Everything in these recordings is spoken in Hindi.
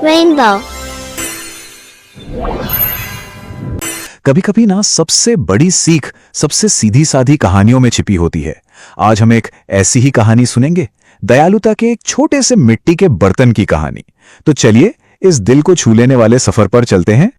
Rainbow. कभी कभी ना सबसे बड़ी सीख सबसे सीधी सादी कहानियों में छिपी होती है। आज हम एक ऐसी ही कहानी सुनेंगे, दयालुता के एक छोटे से मिट्टी के बर्तन की कहानी। तो चलिए इस दिल को छू लेने वाले सफर पर चलते हैं।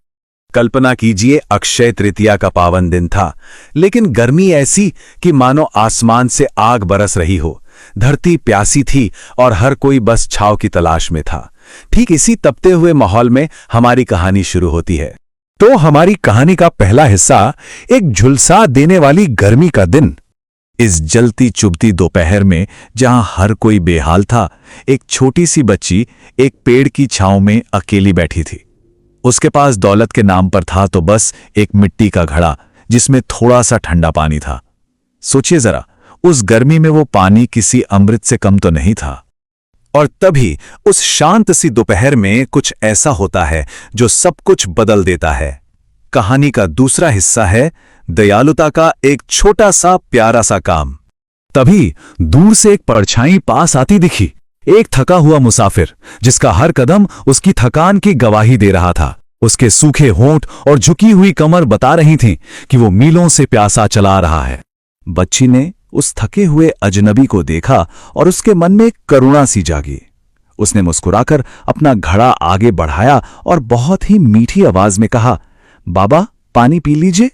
कल्पना कीजिए, अक्षय तृतीया का पावन दिन था, लेकिन गर्मी ऐसी कि मानो आसमान से आग बरस रही हो। धरती प्यासी थी और हर कोई बस छांव की तलाश में था। ठीक इसी तपते हुए माहौल में हमारी कहानी शुरू होती है। तो हमारी कहानी का पहला हिस्सा, एक झुलसा देने वाली गर्मी का दिन। इस जलती चुभती दोपहर में जहां हर कोई बेहाल था, एक छोटी सी बच्ची एक पेड़ की छांव में अकेली बैठी थी। उसके पास दौलत के नाम पर था तो बस एक मिट्टी का घड़ा जिसमें थोड़ा सा ठंडा पानी था। सोचिए जरा, उस गर्मी में वो पानी किसी अमृत से कम तो नहीं था। और तभी उस शांत सी दोपहर में कुछ ऐसा होता है जो सब कुछ बदल देता है। कहानी का दूसरा हिस्सा है दयालुता का एक छोटा सा प्यारा सा काम। तभी दूर से एक परछाई पास आती दिखी, एक थका हुआ मुसाफिर जिसका हर कदम उसकी थकान की गवाही दे रहा था। उसके सूखे होंठ और झुकी हुई कमर बता रही थीं कि वो मीलों से प्यासा चला रहा है। बच्ची ने उस थके हुए अजनबी को देखा और उसके मन में करुणा सी जागी। उसने मुस्कुराकर अपना घड़ा आगे बढ़ाया और बहुत ही मीठी आवाज में कहा, बाबा पानी पी लीजिए।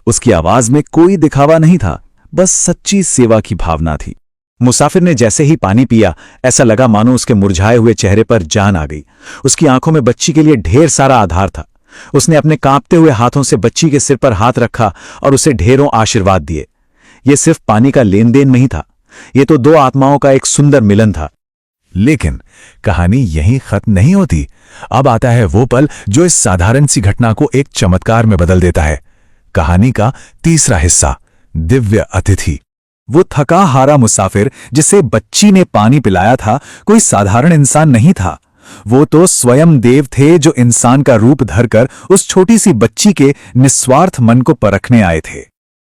उसकी आवाज में कोई दिखावा नहीं था, बस सच्ची सेवा की भावना थी। मुसाफिर ने जैसे ही पानी पिया, ऐसा लगा मानो उसके मुरझाए हुए चेहरे पर जान आ गई। उसकी आंखों में बच्ची के लिए ढेर सारा आधार था। उसने अपने कांपते हुए हाथों से बच्ची के सिर पर हाथ रखा और उसे ढेरों आशीर्वाद दिए। यह सिर्फ पानी का लेन देन नहीं था, यह तो दो आत्माओं का एक सुंदर मिलन था। लेकिन कहानी यहीं खत्म नहीं होती। अब आता है वो पल जो इस साधारण सी घटना को एक चमत्कार में बदल देता है। कहानी का तीसरा हिस्सा, दिव्य अतिथि। वो थका हारा मुसाफिर जिसे बच्ची ने पानी पिलाया था, कोई साधारण इंसान नहीं था। वो तो स्वयं देव थे जो इंसान का रूप धरकर उस छोटी सी बच्ची के निस्वार्थ मन को परखने आए थे।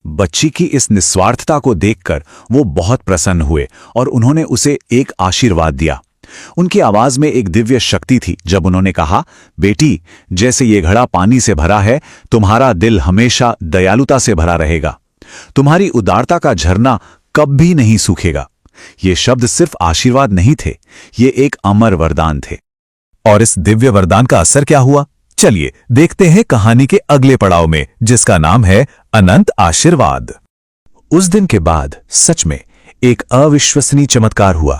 बच्ची की इस निस्वार्थता को देखकर वो बहुत प्रसन्न हुए और उन्होंने उसे एक आशीर्वाद दिया। उनकी आवाज में एक दिव्य शक्ति थी जब उन्होंने कहा, बेटी, जैसे ये घड़ा पानी से भरा है, तुम्हारा दिल हमेशा दयालुता से भरा रहेगा। तुम्हारी उदारता का झरना कभी नहीं सूखेगा। ये शब्द सिर्फ आशीर्वाद नहीं थे, ये एक अमर वरदान थे। और इस दिव्य वरदान का असर क्या हुआ, चलिए देखते हैं कहानी के अगले पड़ाव में, जिसका नाम है अनंत आशीर्वाद। उस दिन के बाद सच में एक अविश्वसनीय चमत्कार हुआ।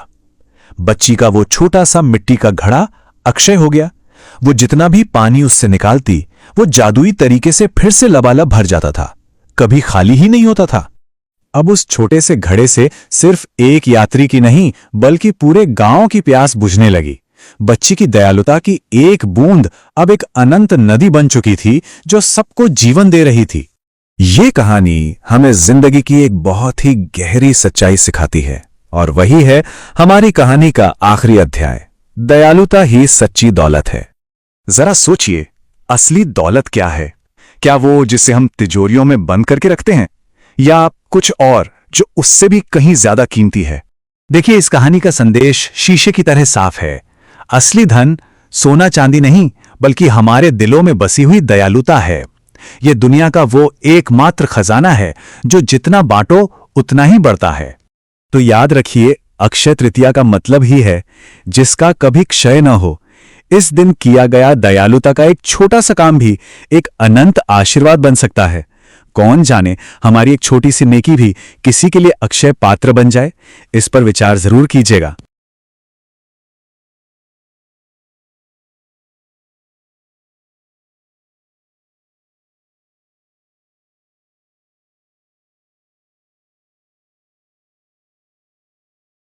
बच्ची का वो छोटा सा मिट्टी का घड़ा अक्षय हो गया। वो जितना भी पानी उससे निकालती, वो जादुई तरीके से फिर से लबालब भर जाता था, कभी खाली ही नहीं होता था। अब उस छोटे से घड़े से सिर्फ एक यात्री की नहीं, बल्कि पूरे गांव की प्यास बुझने लगी। बच्ची की दयालुता की एक बूंद अब एक अनंत नदी बन चुकी थी जो सबको जीवन दे रही थी। ये कहानी हमें जिंदगी की एक बहुत ही गहरी सच्चाई सिखाती है, और वही है हमारी कहानी का आखिरी अध्याय, दयालुता ही सच्ची दौलत है। जरा सोचिए, असली दौलत क्या है? क्या वो जिसे हम तिजोरियों में बंद करके रखते हैं, या कुछ और जो उससे भी कहीं ज्यादा कीमती है? देखिए, इस कहानी का संदेश शीशे की तरह साफ है। असली धन सोना चांदी नहीं, बल्कि हमारे दिलों में बसी हुई दयालुता है। यह दुनिया का वो एकमात्र खजाना है जो जितना बांटो उतना ही बढ़ता है। तो याद रखिए, अक्षय तृतीया का मतलब ही है जिसका कभी क्षय न हो। इस दिन किया गया दयालुता का एक छोटा सा काम भी एक अनंत आशीर्वाद बन सकता है। कौन जाने, हमारी एक छोटी सी नेकी भी किसी के लिए अक्षय पात्र बन जाए। इस पर विचार जरूर कीजिएगा।